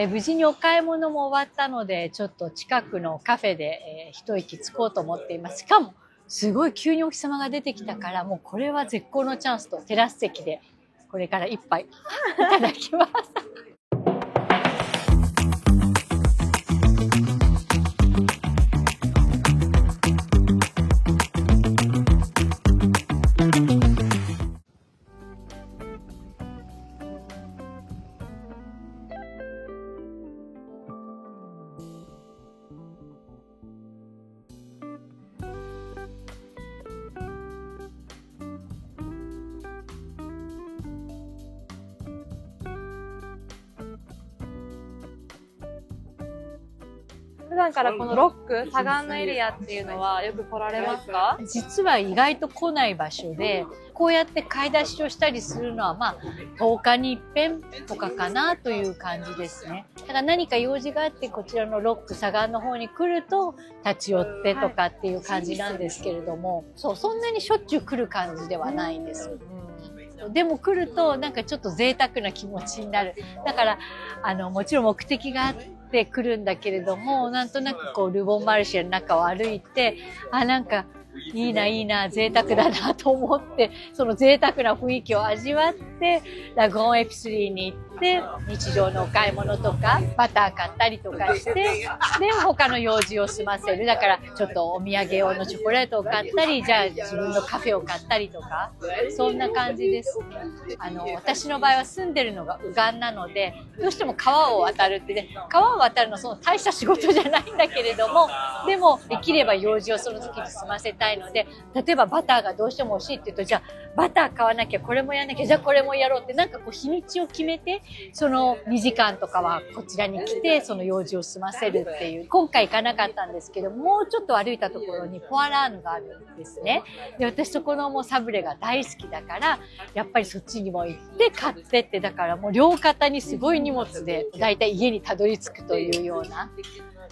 無事にお買い物も終わったので、ちょっと近くのカフェで、一息つこうと思っています。しかも、すごい急にお日様が出てきたから、もうこれは絶好のチャンスとテラス席でこれから一杯いただきます。普段からこのロック、左岸のエリアっていうのはよく来られますか？実は意外と来ない場所で、こうやって買い出しをしたりするのはまあ10日に一遍とかかなという感じですね。だから何か用事があってこちらのロック左岸の方に来ると立ち寄ってとかっていう感じなんですけれども、そんなにしょっちゅう来る感じではないんです。でも来るとなんかちょっと贅沢な気持ちになる。だからもちろん目的があって来るんだけれども、なんとなくこうルボンマルシェの中を歩いて、なんかいいな、贅沢だなと思って、その贅沢な雰囲気を味わって、ラグオンエピスリーに行って、日常のお買い物とか、バター買ったりとかして、で、他の用事を済ませる。だから、ちょっとお土産用のチョコレートを買ったり、じゃあ自分のカフェを買ったりとか、そんな感じです。私の場合は住んでるのが右岸なので、どうしても川を渡るってね、川を渡るのその大した仕事じゃないんだけれども、でも、できれば用事をその時に済ませたいので、例えばバターがどうしても欲しいって言うと、じゃあバター買わなきゃ、これもやらなきゃ、じゃあこれもやろうって、なんかこう日にちを決めて、その2時間とかはこちらに来て、その用事を済ませるっていう。今回行かなかったんですけど、もうちょっと歩いたところにポアラーヌがあるんですね。で、私そこのもうサブレが大好きだから、やっぱりそっちにも行って買ってって、だからもう両肩にすごい荷物で、だいたい家にたどり着くというような。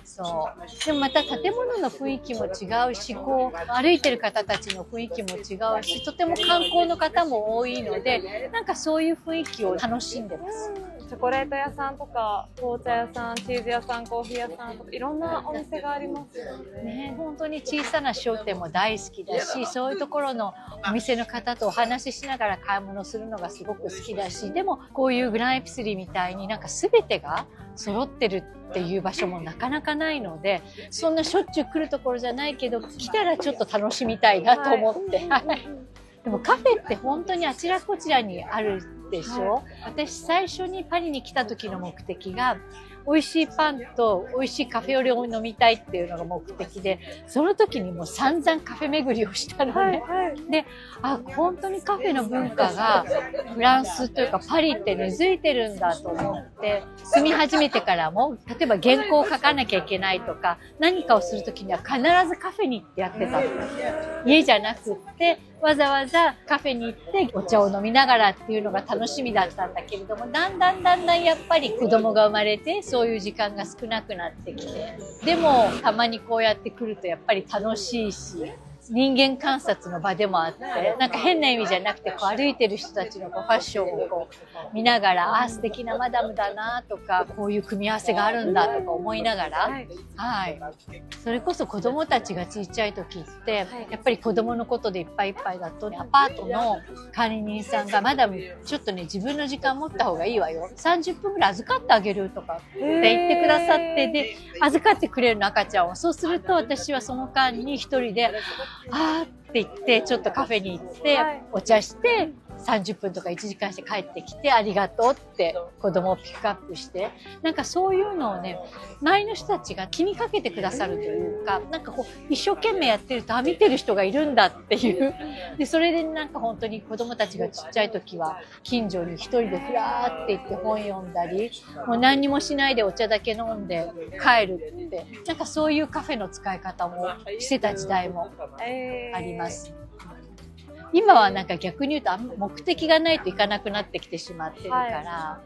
そう。でもまた建物の雰囲気も違うし、こう歩いてる方たちの雰囲気も違うし、とても観光の方も多いので、なんかそういう雰囲気を楽しんでます。チョコレート屋さんとか、紅茶屋さん、チーズ屋さん、コーヒー屋さんとか、いろんなお店がありますよね。本当に小さな商店も大好きだし、そういうところのお店の方とお話ししながら買い物するのがすごく好きだし、でもこういうグランエピスリーみたいになんか全てが揃ってるっていう場所もなかなかないので、そんなしょっちゅう来るところじゃないけど、来たらちょっと楽しみたいなと思って。でもカフェって本当にあちらこちらにあるでしょ？私最初にパリに来た時の目的が、美味しいパンと美味しいカフェオレを飲みたいっていうのが目的で、その時にもう散々カフェ巡りをしたのね。で、本当にカフェの文化がフランスというかパリって根付いてるんだと思って、住み始めてからも、例えば原稿を書かなきゃいけないとか、何かをする時には必ずカフェに行ってやってた。家じゃなくって、わざわざカフェに行ってお茶を飲みながらっていうのが楽しみだったんだけれども、だんだんやっぱり子供が生まれて、そういう時間が少なくなってきて、でもたまにこうやって来るとやっぱり楽しいし、人間観察の場でもあって、なんか変な意味じゃなくて、こう歩いてる人たちのこうファッションをこう見ながら、素敵なマダムだなとか、こういう組み合わせがあるんだとか思いながら、はい。それこそ子供たちが小さい時って、やっぱり子供のことでいっぱいいっぱいだと、アパートの管理人さんが、マダム、ちょっとね、自分の時間持った方がいいわよ。30分ぐらい預かってあげるとかって言ってくださって、で、預かってくれるの赤ちゃんを。そうすると私はその間に一人で、って言って、ちょっとカフェに行って、お茶して、30分とか1時間して帰ってきて、ありがとうって子供をピックアップして、なんかそういうのをね、周りの人たちが気にかけてくださるというか、なんかこう、一生懸命やってると、見てる人がいるんだっていう。で、それでなんか本当に子供たちがちっちゃい時は、近所に一人でふらーって行って本読んだり、もう何にもしないでお茶だけ飲んで帰るって、なんかそういうカフェの使い方もしてた時代もあります。今はなんか逆に言うと目的がないといかなくなってきてしまってるから、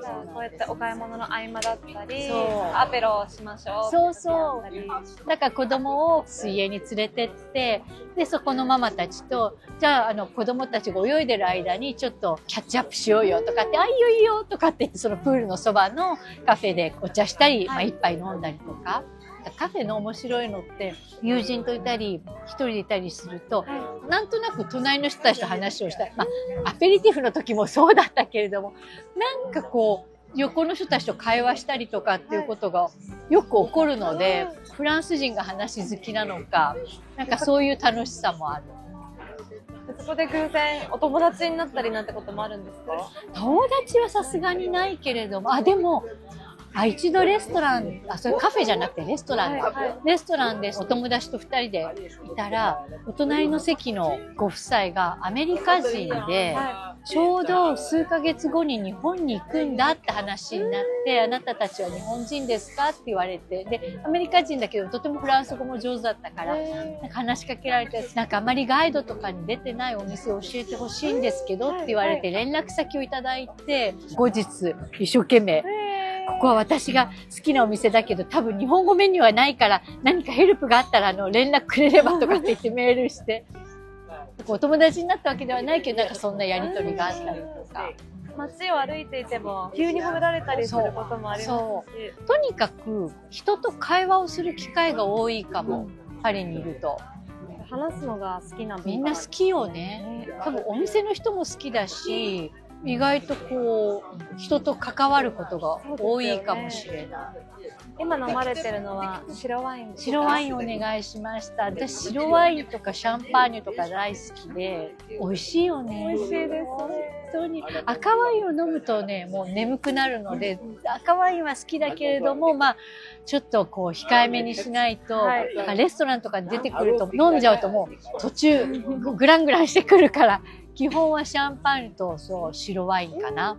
こうやってお買い物の合間だったり、そうアペロをしましょう。そうそう。だから子供を水泳に連れてって、で、そこのママたちと、じゃあ、子供たちが泳いでる間にちょっとキャッチアップしようよとかって、あ、いいよいいよとかって、そのプールのそばのカフェでお茶したり、まあ一杯飲んだりとか。カフェの面白いのって、友人といたり、一人でいたりすると、なんとなく隣の人たちと話をしたり、まあ、アペリティフの時もそうだったけれども、なんかこう、横の人たちと会話したりとかっていうことがよく起こるので、フランス人が話好きなのか、なんかそういう楽しさもある。そこで偶然お友達になったりなんてこともあるんですか？友達はさすがにないけれども、でも、一度レストラン、それカフェじゃなくてレストラン、レストランでお友達と二人でいたら、お隣の席のご夫妻がアメリカ人で、ちょうど数ヶ月後に日本に行くんだって話になって、あなたたちは日本人ですかって言われて、で、アメリカ人だけどとてもフランス語も上手だったから、なんか話しかけられて、なんかあまりガイドとかに出てないお店を教えてほしいんですけどって言われて連絡先をいただいて、後日一生懸命、ここは私が好きなお店だけど多分日本語メニューはないから何かヘルプがあったら連絡くれればとかって言ってメールして。お友達になったわけではないけど、なんかそんなやりとりがあったりとか。街を歩いていても急に褒められたりすることもありますし。とにかく人と会話をする機会が多いかも、パリにいると。話すのが好きなみんな好きよね。多分お店の人も好きだし、意外とこう人と関わることが多いかもしれない。今飲まれてるのは白ワイン。白ワインお願いしました。私白ワインとかシャンパーニュとか大好きで、美味しいよね。美味しいですね。本当に赤ワインを飲むとね、もう眠くなるので、赤ワインは好きだけれども、まあちょっとこう控えめにしないと、なんかレストランとかに出てくると飲んじゃうともう途中グラングランしてくるから、基本はシャンパーニュと白ワインかな。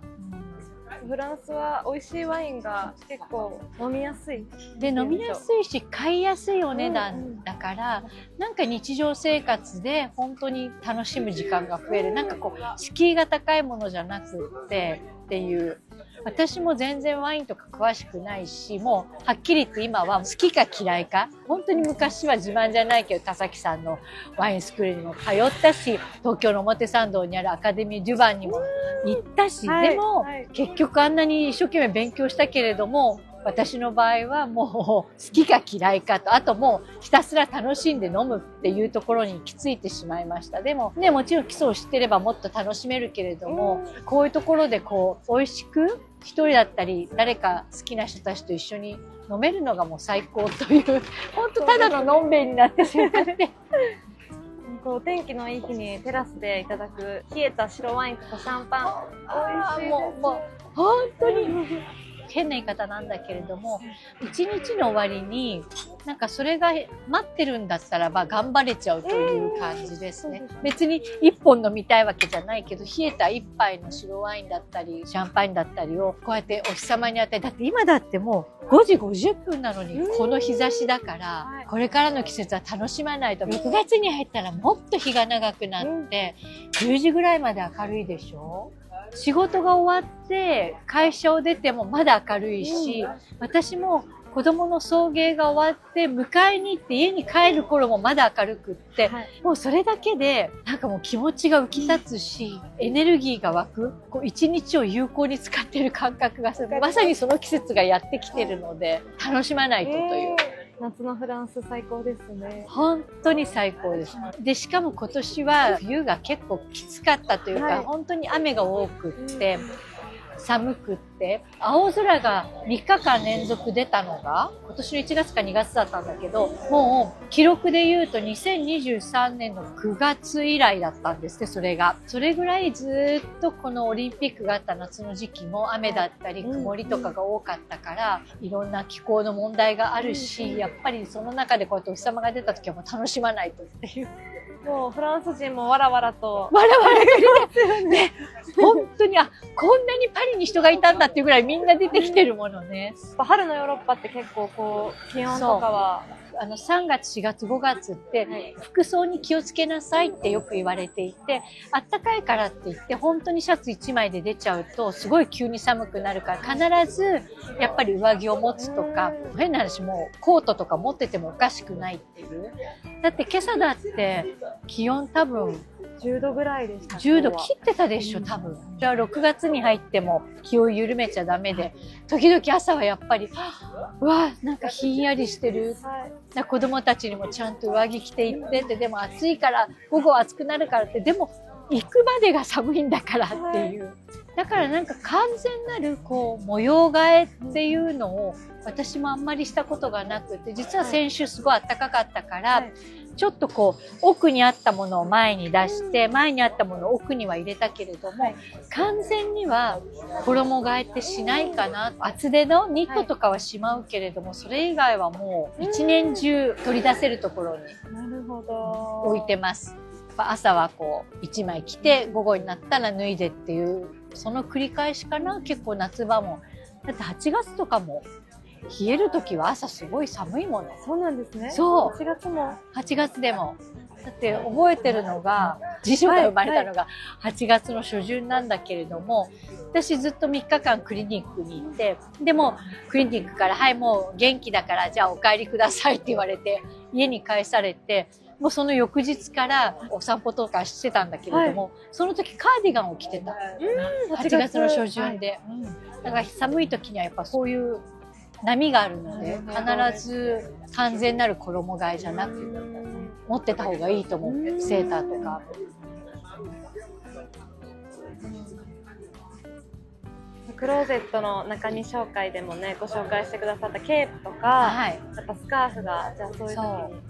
フランスは美味しいワインが結構飲みやすい。で、飲みやすいし、買いやすいお値段だから、なんか日常生活で本当に楽しむ時間が増える。なんかこう、敷居が高いものじゃなくってっていう。私も全然ワインとか詳しくないし、もうはっきり言って今は好きか嫌いか。本当に昔は自慢じゃないけど、田崎さんのワインスクールにも通ったし、東京の表参道にあるアカデミー・デュバンにも行ったし、でも結局あんなに一生懸命勉強したけれども、私の場合はもう好きか嫌いかと、あともうひたすら楽しんで飲むっていうところに行き着いてしまいました。でもね、もちろん基礎を知ってればもっと楽しめるけれども、こういうところでこう美味しく一人だったり誰か好きな人たちと一緒に飲めるのがもう最高という、本当ただののんべいになってしまって。お天気のいい日にテラスでいただく冷えた白ワインとかシャンパン、美味しいです。もう本当に変な言い方なんだけれども、一日の終わりになんかそれが待ってるんだったらば頑張れちゃうという感じですね。別に一本飲みたいわけじゃないけど、冷えた一杯の白ワインだったりシャンパンだったりをこうやってお日様に当て、だって今だってもう5時50分なのにこの日差しだから、これからの季節は楽しまないと。6月に入ったらもっと日が長くなって10時ぐらいまで明るいでしょ。仕事が終わって会社を出てもまだ明るいし、私も子供の送迎が終わって迎えに行って家に帰る頃もまだ明るくって、もうそれだけでなんかもう気持ちが浮き立つし、エネルギーが湧く、こう一日を有効に使っている感覚がする。まさにその季節がやってきてるので楽しまないとという。夏のフランス最高ですね。本当に最高です。で、しかも今年は冬が結構きつかったというか、本当に雨が多くって、寒くって、青空が3日間連続出たのが、今年の1月か2月だったんだけど、もう記録で言うと2023年の9月以来だったんですね、それが。それぐらいずっとこのオリンピックがあった夏の時期も雨だったり曇りとかが多かったから、いろんな気候の問題があるし、やっぱりその中でこうやってお日様が出た時はもう楽しまないとっていう。もうフランス人もわらわらと。わらわら来るね。本当に、こんなにパリに人がいたんだっていうぐらいみんな出てきてるものね。春のヨーロッパって結構こう、気温とかは3月、4月、5月って服装に気をつけなさいってよく言われていて、あったかいからって言って本当にシャツ1枚で出ちゃうとすごい急に寒くなるから、必ずやっぱり上着を持つとか、変な話もうコートとか持っててもおかしくないっていう。だって今朝だって気温多分10度ぐらいでした。10度切ってたでしょ、多分。じゃあ6月に入っても気を緩めちゃダメで、時々朝はやっぱり、うわ、なんかひんやりしてる。子供たちにもちゃんと上着着て行ってって、でも暑いから、午後暑くなるからって、でも行くまでが寒いんだからっていう。だからなんか完全なるこう模様替えっていうのを私もあんまりしたことがなくて、実は先週すごい暖かかったから、ちょっとこう奥にあったものを前に出して、前にあったものを奥には入れたけれども、完全には衣替えってしないかな。厚手のニットとかはしまうけれども、それ以外はもう一年中取り出せるところに置いてます。朝はこう1枚着て、午後になったら脱いでっていう、その繰り返しかな。結構夏場も。だって8月とかも冷える時は朝すごい寒いもの。そうなんですね。そう。8月も。8月でも。だって覚えてるのが、次女が生まれたのが8月の初旬なんだけれども、私ずっと3日間クリニックに行って、でもクリニックから、はい、もう元気だからじゃあお帰りくださいって言われて、家に帰されて、もうその翌日からお散歩とかしてたんだけれども、その時カーディガンを着てた。8月の初旬で。だから寒い時にはやっぱそういう波があるので、必ず完全なる衣替えじゃなく持ってた方がいいと思う。セーターとか。クローゼットの中身紹介でもね、ご紹介してくださったケープとか、やっぱスカーフが、じゃあそういう時に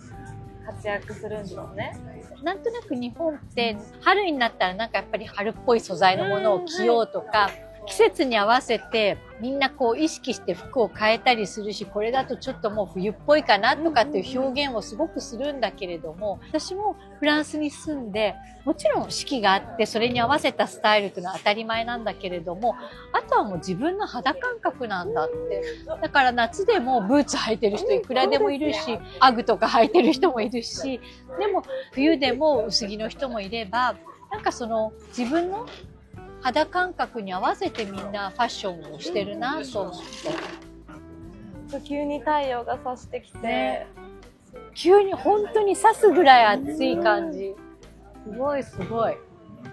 活躍するんですね。なんとなく日本って春になったらなんかやっぱり春っぽい素材のものを着ようとか、季節に合わせてみんなこう意識して服を変えたりするし、これだとちょっともう冬っぽいかなとかっていう表現をすごくするんだけれども、私もフランスに住んで、もちろん四季があってそれに合わせたスタイルっていうのは当たり前なんだけれども、あとはもう自分の肌感覚なんだって。だから夏でもブーツ履いてる人いくらでもいるし、アグとか履いてる人もいるし、でも冬でも薄着の人もいれば、なんかその自分の肌感覚に合わせてみんなファッションをしてるなと思って。急に太陽が差してきて、ね、急に本当に差すぐらい暑い感じ。すごいすごい。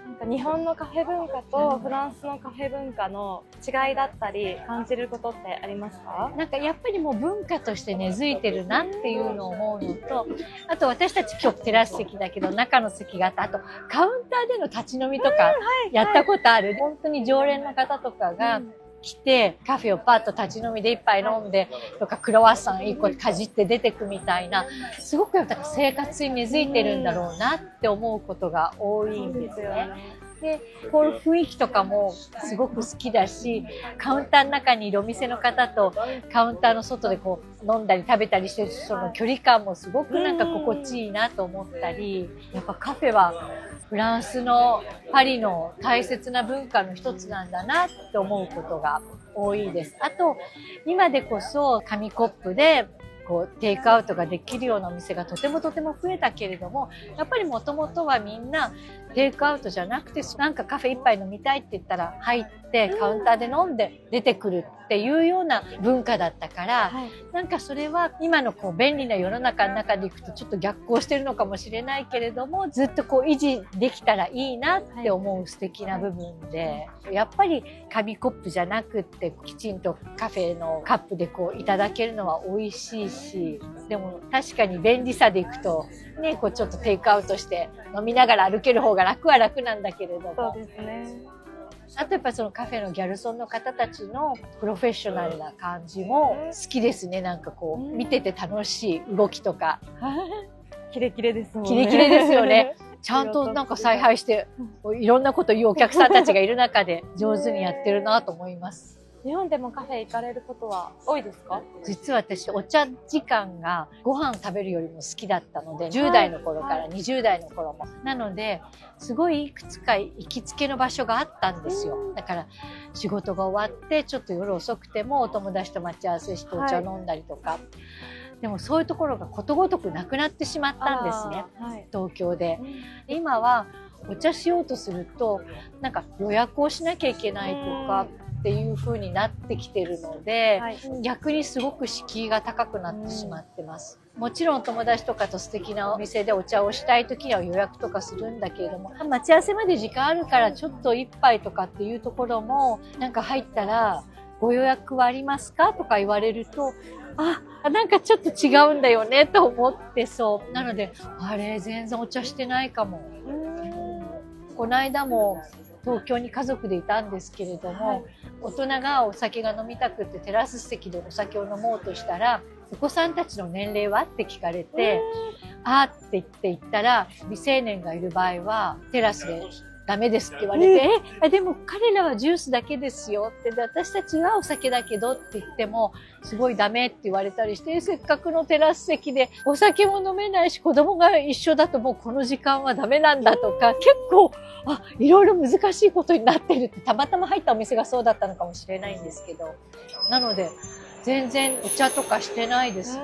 なんか日本のカフェ文化とフランスのカフェ文化の違いだったり感じることってありますか？なんかやっぱりもう文化として根付いてるなっていうのを思うのと、あと私たち今日テラス席だけど中の席があって、あとカウンターでの立ち飲みとかやったことある。本当に常連の方とかが来てカフェをパッと立ち飲みで一杯飲んでとか、クロワッサン一個かじって出てくみたいな、すごくやっぱ生活に根付いてるんだろうなって思うことが多いんですね。で、こういう雰囲気とかもすごく好きだし、カウンターの中にいるお店の方とカウンターの外でこう飲んだり食べたりしてるその距離感もすごくなんか心地いいなと思ったり、やっぱカフェはフランスのパリの大切な文化の一つなんだなって思うことが多いです。あと、今でこそ紙コップでこうテイクアウトができるようなお店がとても増えたけれども、やっぱりもともとはみんなテイクアウトじゃなくて、なんかカフェ一杯飲みたいって言ったら入ってカウンターで飲んで出てくるっていうような文化だったから、なんかそれは今のこう便利な世の中の中でいくとちょっと逆行してるのかもしれないけれども、ずっとこう維持できたらいいなって思う素敵な部分で、やっぱり紙コップじゃなくってきちんとカフェのカップでこういただけるのは美味しいし、でも確かに便利さでいくとね、こうちょっとテイクアウトして飲みながら歩ける方が楽は楽なんだけれども、そうですね。あとやっぱりそのカフェのギャルソンの方たちのプロフェッショナルな感じも好きですね。なんかこう見てて楽しい動きとか。キレキレですもんね。キレキレですよね。ちゃんとなんか采配していろんなこと言うお客さんたちがいる中で上手にやってるなと思います。日本でもカフェ行かれることは多いですか？実は私お茶時間がご飯食べるよりも好きだったので、10代の頃から20代の頃も。なので、すごいいくつか行きつけの場所があったんですよ。だから仕事が終わってちょっと夜遅くてもお友達と待ち合わせしてお茶飲んだりとか。でもそういうところがことごとくなくなってしまったんですね、東京で。今はお茶しようとするとなんか予約をしなきゃいけないとかっていう風になってきてるので、逆にすごく敷居が高くなってしまってます。もちろん友達とかと素敵なお店でお茶をしたい時には予約とかするんだけれども、待ち合わせまで時間あるからちょっと一杯とかっていうところもなんか入ったらご予約はありますかとか言われると、なんかちょっと違うんだよねと思ってそう。なので、あれ全然お茶してないかも。この間も東京に家族でいたんですけれども、大人がお酒が飲みたくってテラス席でお酒を飲もうとしたら、お子さんたちの年齢はって聞かれて、って言ったら、未成年がいる場合はテラスでダメですって言われて、でも彼らはジュースだけですよって、私たちはお酒だけどって言ってもすごいダメって言われたりして、せっかくのテラス席でお酒も飲めないし子供が一緒だともうこの時間はダメなんだとか、結構いろいろ難しいことになってるって、たまたま入ったお店がそうだったのかもしれないんですけど、なので全然お茶とかしてないです。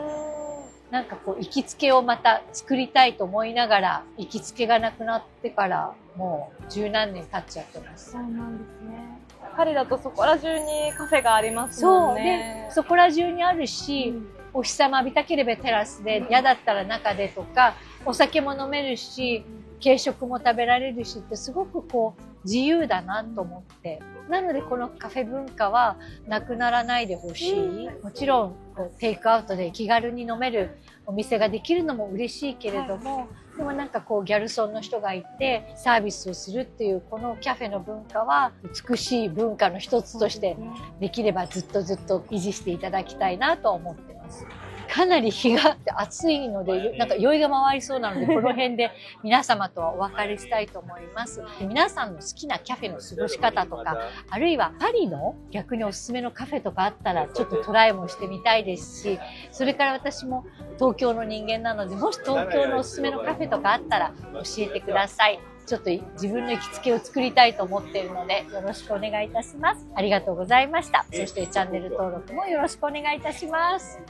なんかこう行きつけをまた作りたいと思いながら、行きつけがなくなってからもう十何年経っちゃってます。そうなんですね。パリだとそこら中にカフェがありますもんね。そうで、そこら中にあるし、お日様浴びたければテラスで、嫌だったら中でとか、お酒も飲めるし、軽食も食べられるしってすごくこう自由だなと思って。なのでこのカフェ文化はなくならないでほしい。もちろんこうテイクアウトで気軽に飲めるお店ができるのも嬉しいけれども、でもなんかこうギャルソンの人がいてサービスをするっていうこのキャフェの文化は美しい文化の一つとしてできればずっと維持していただきたいなと思ってます。かなり日が暑いので、なんか酔いが回りそうなので、この辺で皆様とはお別れしたいと思います。皆さんの好きなキャフェの過ごし方とか、あるいはパリの逆におすすめのカフェとかあったら、ちょっとトライもしてみたいですし、それから私も東京の人間なので、もし東京のおすすめのカフェとかあったら教えてください。ちょっと自分の行きつけを作りたいと思っているので、よろしくお願いいたします。ありがとうございました。そしてチャンネル登録もよろしくお願いいたします。